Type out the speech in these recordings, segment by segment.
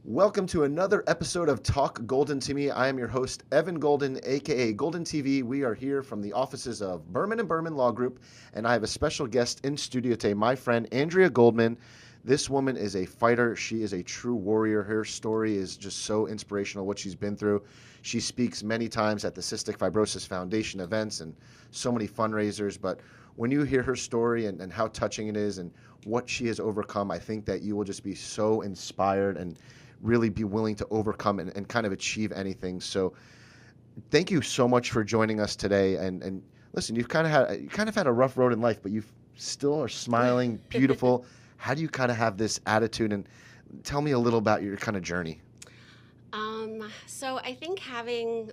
Welcome to another episode of Talk Golden to Me. I am your host, Evan Golden, aka Golden TV. We are here from the offices of Berman and Berman Law Group, and I have a special guest in studio today, my friend Andrea Goldman. This woman is a fighter. She is a true warrior. Her story is just so inspirational, what she's been through. She speaks many times at the Cystic Fibrosis Foundation events and so many fundraisers. But when you hear her story and how touching it is and what she has overcome, I think that you will just be so inspired and really be willing to overcome and kind of achieve anything. So thank you so much for joining us today. And listen, you kind of had a rough road in life, but you still are smiling, beautiful. How do you kind of have this attitude? And tell me a little about your kind of journey. So I think having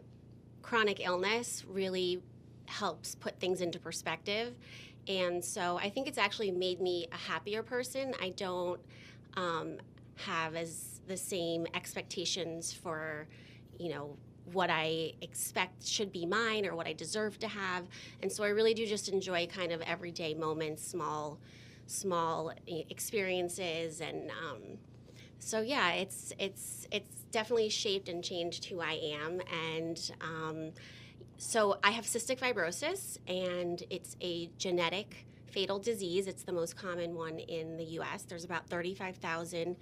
chronic illness really helps put things into perspective. And so I think it's actually made me a happier person. I don't have as the same expectations for, what I expect should be mine or what I deserve to have. And so I really do just enjoy kind of everyday moments, small experiences. And so yeah, it's definitely shaped and changed who I am. And so I have cystic fibrosis, and it's a genetic fatal disease. It's the most common one in the U.S. There's about 35,000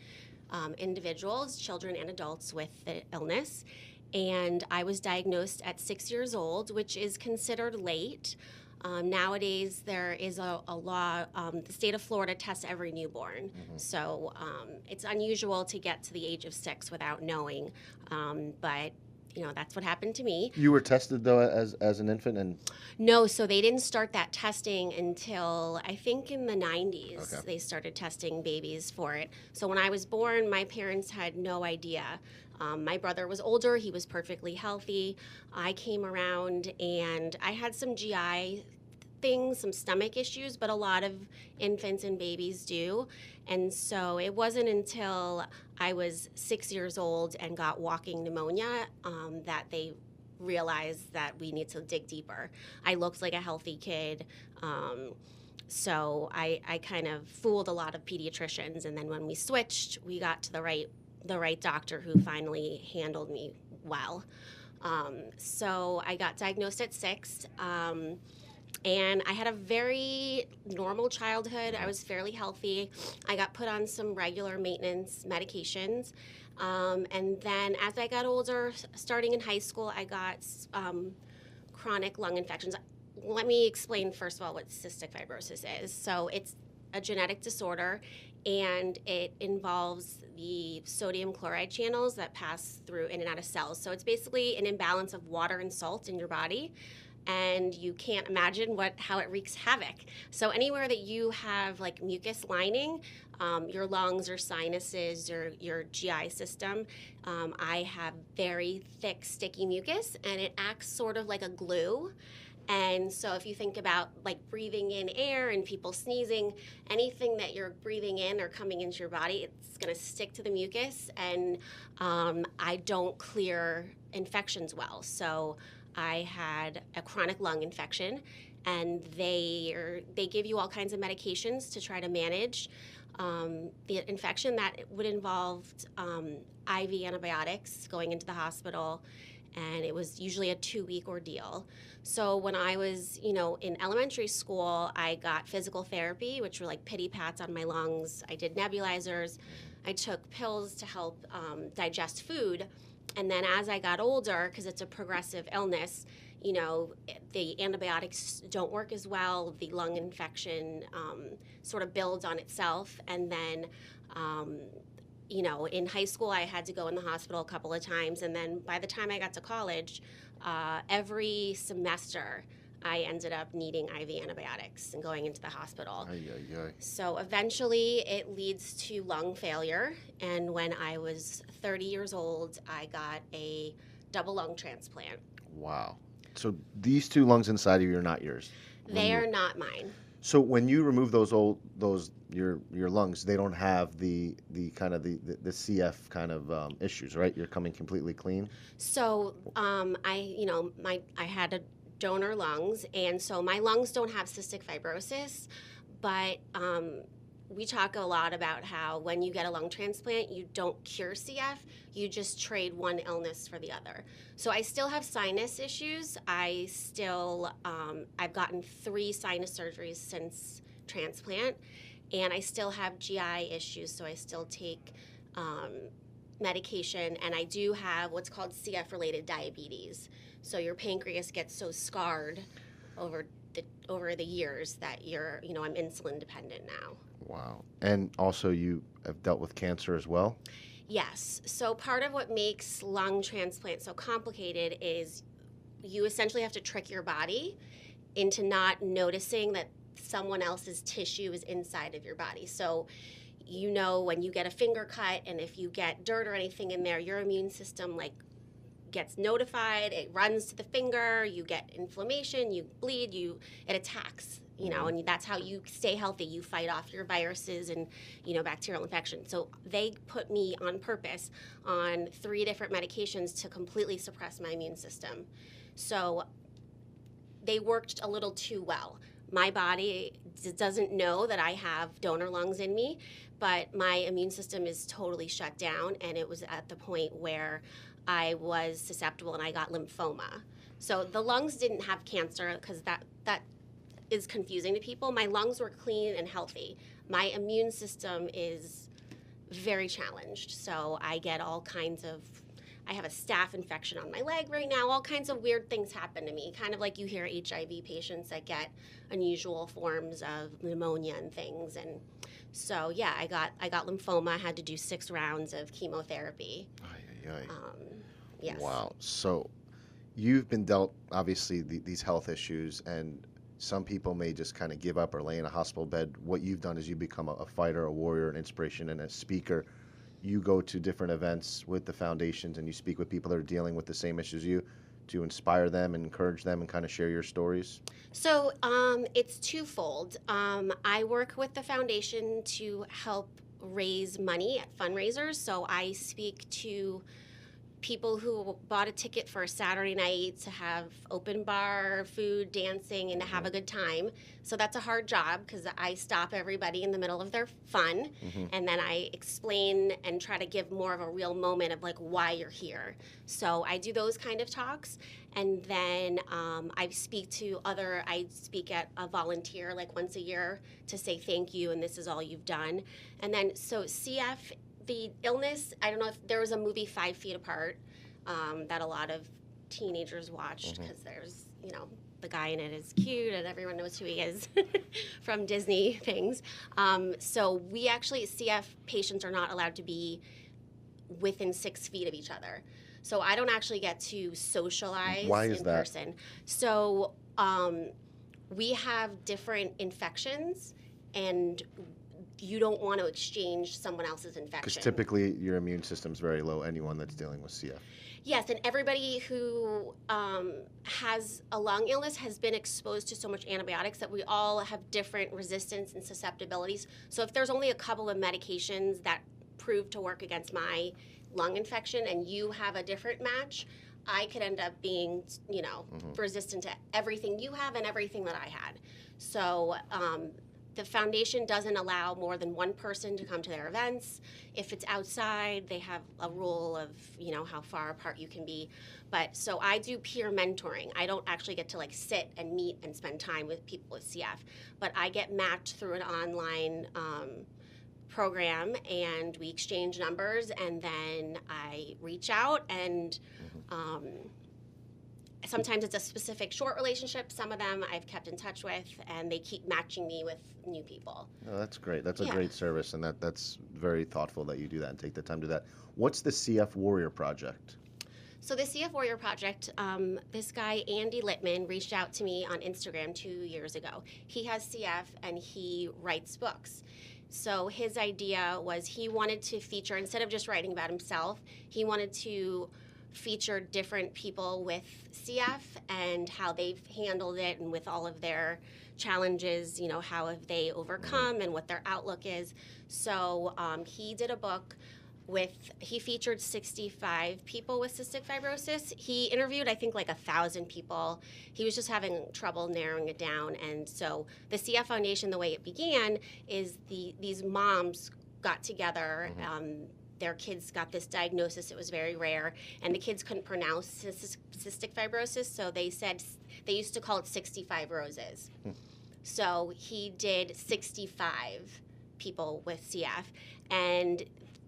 individuals, children and adults, with the illness. And I was diagnosed at 6 years old, which is considered late. Nowadays, there is a law, the state of Florida tests every newborn. Mm-hmm. So it's unusual to get to the age of 6 without knowing. But that's what happened to me. You were tested, though, as an infant? And No, so they didn't start that testing until, I think, in the 90s. Okay. They started testing babies for it. So when I was born, my parents had no idea. My brother was older. He was perfectly healthy. I came around, and I had some GI things, some stomach issues, but a lot of infants and babies do. And so it wasn't until I was 6 years old and got walking pneumonia that they realized that we need to dig deeper. I looked like a healthy kid. So I kind of fooled a lot of pediatricians. And then when we switched, we got to the right doctor who finally handled me well. So I got diagnosed at 6. And I had a very normal childhood. I was fairly healthy. I got put on some regular maintenance medications. And then as I got older, starting in high school, I got chronic lung infections. Let me explain, first of all, what cystic fibrosis is. So it's a genetic disorder, and it involves the sodium chloride channels that pass through in and out of cells. So it's basically an imbalance of water and salt in your body. And you can't imagine how it wreaks havoc. So anywhere that you have like mucus lining, your lungs or sinuses or your GI system, I have very thick, sticky mucus, and it acts sort of like a glue. And so if you think about like breathing in air and people sneezing, anything that you're breathing in or coming into your body, it's going to stick to the mucus, and I don't clear infections well. So I had a chronic lung infection, and they give you all kinds of medications to try to manage the infection. That would involve IV antibiotics, going into the hospital, and it was usually a 2-week ordeal. So when I was, in elementary school, I got physical therapy, which were like pity pats on my lungs. I did nebulizers. I took pills to help digest food. And then as I got older, because it's a progressive illness, the antibiotics don't work as well. The lung infection sort of builds on itself. And then, in high school, I had to go in the hospital a couple of times. And then by the time I got to college, every semester, I ended up needing IV antibiotics and going into the hospital. So eventually it leads to lung failure. And when I was 30 years old, I got a double lung transplant. Wow. So these 2 lungs inside of you are not yours? They are not mine. So when you remove your lungs, they don't have the kind of the CF kind of issues, right? You're coming completely clean? So I had a donor lungs, and so my lungs don't have cystic fibrosis, but we talk a lot about how when you get a lung transplant, you don't cure CF, you just trade one illness for the other. So I still have sinus issues. I've gotten 3 sinus surgeries since transplant, and I still have GI issues, so I still take medication, and I do have what's called CF-related diabetes. So your pancreas gets so scarred over the years that I'm insulin dependent now. Wow. And also you have dealt with cancer as well? Yes. So part of what makes lung transplant so complicated is you essentially have to trick your body into not noticing that someone else's tissue is inside of your body. So when you get a finger cut, and if you get dirt or anything in there, your immune system gets notified, it runs to the finger, you get inflammation, you bleed, it attacks, and that's how you stay healthy. You fight off your viruses and, bacterial infection. So they put me on purpose on 3 different medications to completely suppress my immune system. So they worked a little too well. My body doesn't know that I have donor lungs in me, but my immune system is totally shut down, and it was at the point where I was susceptible and I got lymphoma. So the lungs didn't have cancer, because that is confusing to people. My lungs were clean and healthy. My immune system is very challenged. So I get I have a staph infection on my leg right now. All kinds of weird things happen to me, kind of like you hear HIV patients that get unusual forms of pneumonia and things. And so, yeah, I got lymphoma. I had to do 6 rounds of chemotherapy. Yes. Wow. So you've been dealt, obviously, these health issues, and some people may just kind of give up or lay in a hospital bed. What you've done is you become a fighter, a warrior, an inspiration, and a speaker. You go to different events with the foundations, and you speak with people that are dealing with the same issues as you, to inspire them and encourage them and kind of share your stories? So it's twofold. I work with the foundation to help raise money at fundraisers. So I speak to people who bought a ticket for a Saturday night to have open bar, food, dancing, and to have a good time. So that's a hard job, because I stop everybody in the middle of their fun, and then I explain and try to give more of a real moment of why you're here. So I do those kind of talks, and then I speak at a volunteer once a year to say thank you and this is all you've done. And then so CF, the illness, I don't know if there was a movie 5 Feet Apart that a lot of teenagers watched, because there's, the guy in it is cute and everyone knows who he is from Disney things. So we actually, CF patients are not allowed to be within 6 feet of each other. So I don't actually get to socialize in person. So we have different infections, and you don't want to exchange someone else's infection. Because typically your immune system's very low, anyone that's dealing with CF. Yes, and everybody who has a lung illness has been exposed to so much antibiotics that we all have different resistance and susceptibilities. So if there's only a couple of medications that prove to work against my lung infection and you have a different match, I could end up being, resistant to everything you have and everything that I had. So the foundation doesn't allow more than one person to come to their events. If it's outside, they have a rule of, how far apart you can be. But so I do peer mentoring. I don't actually get to sit and meet and spend time with people with CF, but I get matched through an online program, and we exchange numbers, and then I reach out, and sometimes it's a specific short relationship. Some of them I've kept in touch with, and they keep matching me with new people. Oh, that's great. That's a great service, and that's very thoughtful that you do that and take the time to do that. What's the CF Warrior Project? So the CF Warrior Project, this guy, Andy Littman, reached out to me on Instagram 2 years ago. He has CF, and he writes books. So his idea was he wanted to feature, instead of just writing about himself, he wanted to feature different people with CF and how they've handled it, and with all of their challenges, how have they overcome and what their outlook is. So he did a book he featured 65 people with cystic fibrosis. He interviewed, I think, like 1,000 people. He was just having trouble narrowing it down. And so the CF Foundation, the way it began is these moms got together. Their kids got this diagnosis. It was very rare, and the kids couldn't pronounce cystic fibrosis, so they used to call it 65 roses. So he did 65 people with CF, and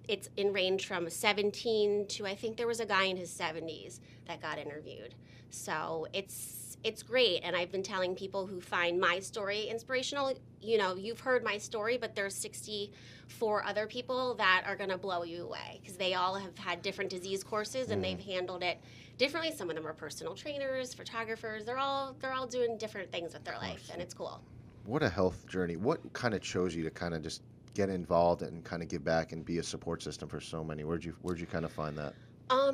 it's in range from 17 to, I think there was a guy in his 70s that got interviewed. So it's great, and I've been telling people who find my story inspirational, you've heard my story, but there's 64 other people that are going to blow you away because they all have had different disease courses and they've handled it differently. Some of them are personal trainers, photographers. They're all doing different things with their life, and it's cool. What a health journey. What kind of chose you to kind of just get involved and kind of give back and be a support system for so many? Where'd you kind of find that?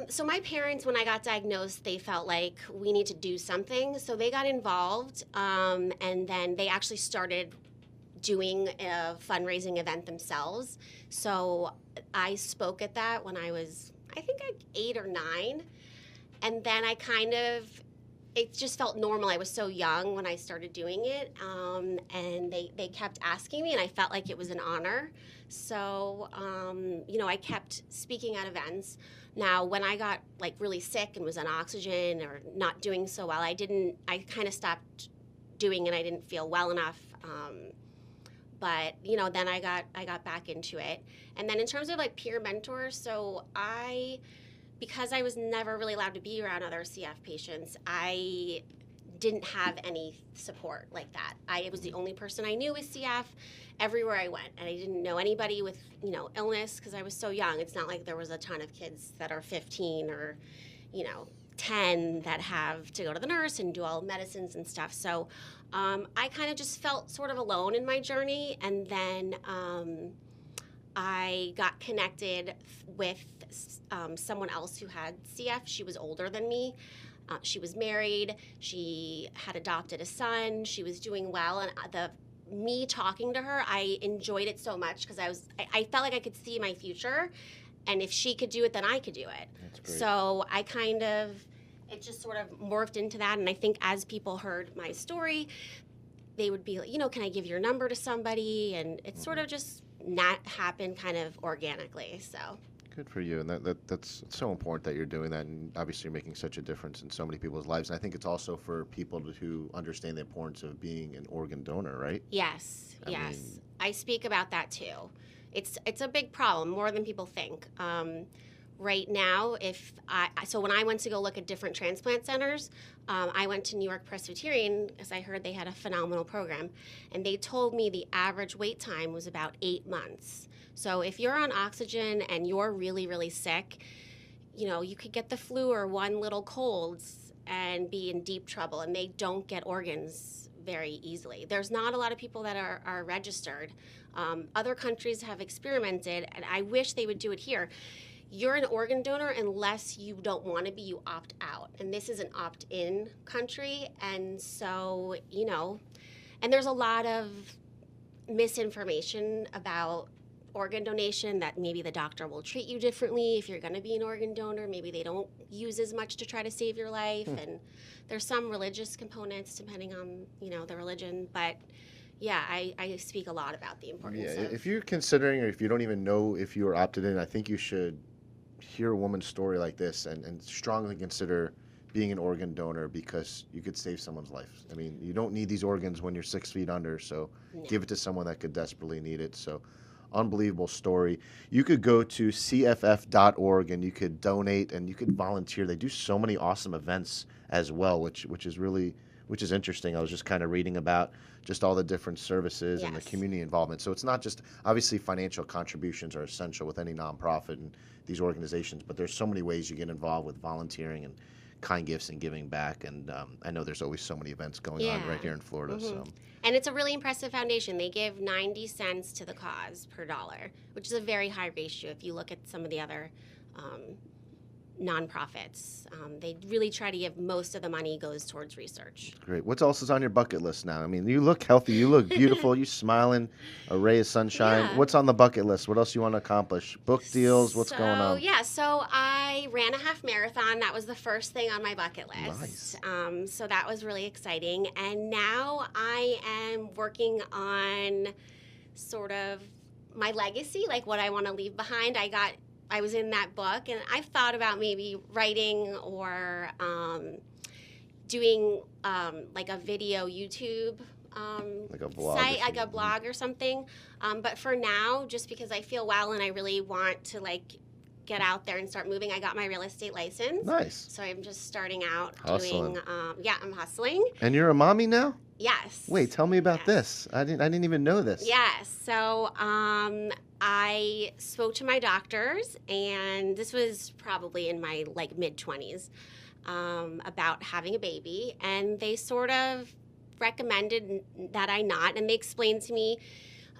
So my parents, when I got diagnosed, they felt like we need to do something. So they got involved, and then they actually started doing a fundraising event themselves. So I spoke at that when I was, I think, like 8 or 9. And then it just felt normal. I was so young when I started doing it, and they kept asking me, and I felt like it was an honor. So, I kept speaking at events. Now, when I got like really sick and was on oxygen or not doing so well, I kind of stopped doing it. I didn't feel well enough. But then I got back into it. And then in terms of like peer mentors, so because I was never really allowed to be around other CF patients, I didn't have any support like that. I was the only person I knew with CF everywhere I went, and I didn't know anybody with illness because I was so young. It's not like there was a ton of kids that are 15 or 10 that have to go to the nurse and do all medicines and stuff. So I kind of just felt sort of alone in my journey, and then I got connected with someone else who had CF. She was older than me. She was married. She had adopted a son. She was doing well, and me talking to her, I enjoyed it so much because I felt like I could see my future, and if she could do it, then I could do it. That's great. So it just sort of morphed into that, and I think as people heard my story, they would be like, can I give your number to somebody? And it sort of just not happened kind of organically. So good for you, and that's so important that you're doing that, and obviously you're making such a difference in so many people's lives. And I think it's also for people who understand the importance of being an organ donor, right? Yes, I speak about that too. It's a big problem, more than people think. Right now, so when I went to go look at different transplant centers, I went to New York Presbyterian because I heard they had a phenomenal program, and they told me the average wait time was about 8 months. So if you're on oxygen and you're really, really sick, you could get the flu or one little cold and be in deep trouble, and they don't get organs very easily. There's not a lot of people that are registered. Other countries have experimented, and I wish they would do it here. You're an organ donor unless you don't want to be, you opt out. And this is an opt-in country, and so, and there's a lot of misinformation about organ donation, that maybe the doctor will treat you differently if you're going to be an organ donor. Maybe they don't use as much to try to save your life. And there's some religious components depending on, the religion. But yeah, I speak a lot about the importance of... if you're considering, or if you don't even know if you are opted in, I think you should hear a woman's story like this and strongly consider being an organ donor, because you could save someone's life. I mean, you don't need these organs when you're 6 feet under, so give it to someone that could desperately need it. So unbelievable story. You could go to cff.org and you could donate and you could volunteer. They do so many awesome events as well, which is interesting. I was just kind of reading about just all the different services and the community involvement. So it's not just, obviously financial contributions are essential with any nonprofit and these organizations, but there's so many ways you get involved with volunteering and kind gifts and giving back. And I know there's always so many events going on right here in Florida. So. And it's a really impressive foundation. They give 90 cents to the cause per dollar, which is a very high ratio if you look at some of the other nonprofits. They really try to give most of the money goes towards research. Great. What else is on your bucket list now? I mean, you look healthy. You look beautiful. You smiling, a ray of sunshine. Yeah. What's on the bucket list? What else you want to accomplish? Book deals? What's going on? So I ran a half marathon. That was the first thing on my bucket list. Nice. So that was really exciting. And now I am working on sort of my legacy, like what I want to leave behind. I was in that book, and I've thought about maybe writing or doing like a video YouTube Like a blog. site, like a blog or something. But for now, just because I feel well and I really want to like get out there and start moving, I got my real estate license. Nice. So I'm just starting out Hustling. doing. I'm hustling. And you're a mommy now? Yes. Wait, tell me about Yes. this. I didn't even know this. Yes. So I spoke to my doctors, and this was probably in my like mid-20s, about having a baby, and they sort of recommended that I not, and they explained to me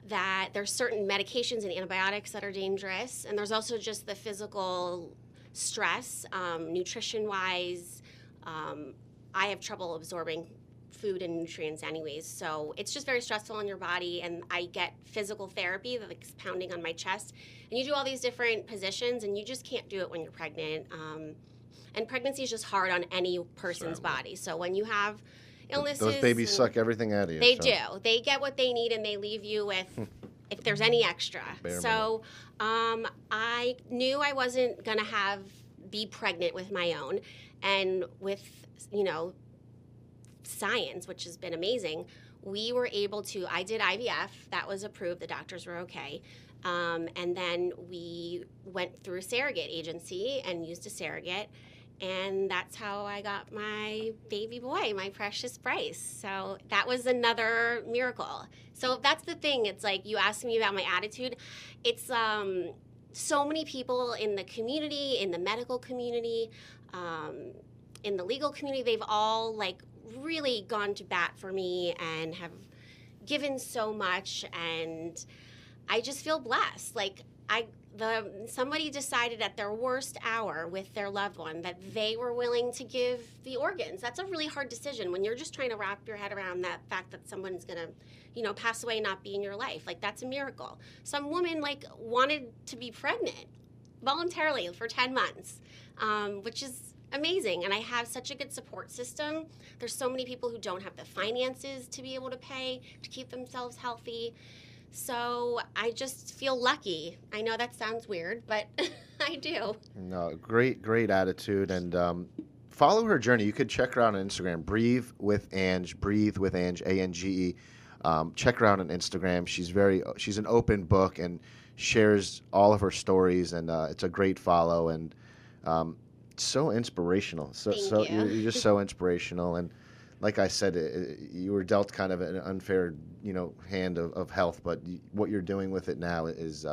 that there's certain medications and antibiotics that are dangerous, and there's also just the physical stress, nutrition-wise. I have trouble absorbing food and nutrients anyways, so it's just very stressful on your body, and I get physical therapy that's pounding on my chest, and you do all these different positions, and you just can't do it when you're pregnant, and pregnancy is just hard on any person's body. So when you have illnesses, Those babies suck everything out of you. they do. They get what they need, and they leave you with if there's any extra. Bare So I knew I wasn't gonna be pregnant with my own, and with science, which has been amazing, we were able to. I did IVF. That was approved. The doctors were okay. And then we went through a surrogate agency and used a surrogate. And that's how I got my baby boy, my precious Bryce. So that was another miracle. So that's the thing. It's like you asked me about my attitude. It's so many people in the community, in the medical community, in the legal community, they've all like really gone to bat for me and have given so much. And I just feel blessed. Like somebody decided at their worst hour with their loved one that they were willing to give the organs. That's a really hard decision when you're just trying to wrap your head around that fact that someone's gonna, pass away and not be in your life. Like, that's a miracle. Some woman wanted to be pregnant voluntarily for 10 months, which is amazing. And I have such a good support system. There's so many people who don't have the finances to be able to pay to keep themselves healthy. So I just feel lucky. I know that sounds weird, but I do. No, great attitude. And follow her journey. You could check her out on Instagram, Breathe with Ange, Ange. Check her out on Instagram. She's an open book and shares all of her stories, and it's a great follow, and so inspirational. Thank you. You're just so inspirational. And like I said, you were dealt kind of an unfair, hand of health, but what you're doing with it now is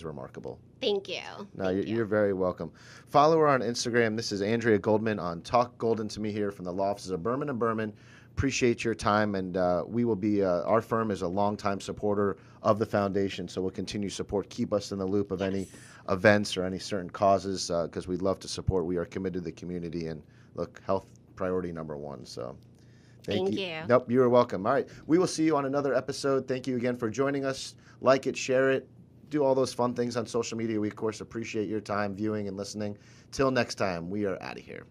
remarkable. Thank you. No, you're very welcome. Follow her on Instagram. This is Andrea Goldman on Talk Golden to Me here from the law offices of Berman & Berman. Appreciate your time, and we will be, our firm is a longtime supporter of the foundation, so we'll continue support. Keep us in the loop of any events or any certain causes, because we'd love to support. We are committed to the community, and look, health priority number one. So thank you. Nope, you are welcome. All right, we will see you on another episode. Thank you again for joining us. Like it, share it, do all those fun things on social media. We, of course, appreciate your time viewing and listening. Till next time, we are out of here.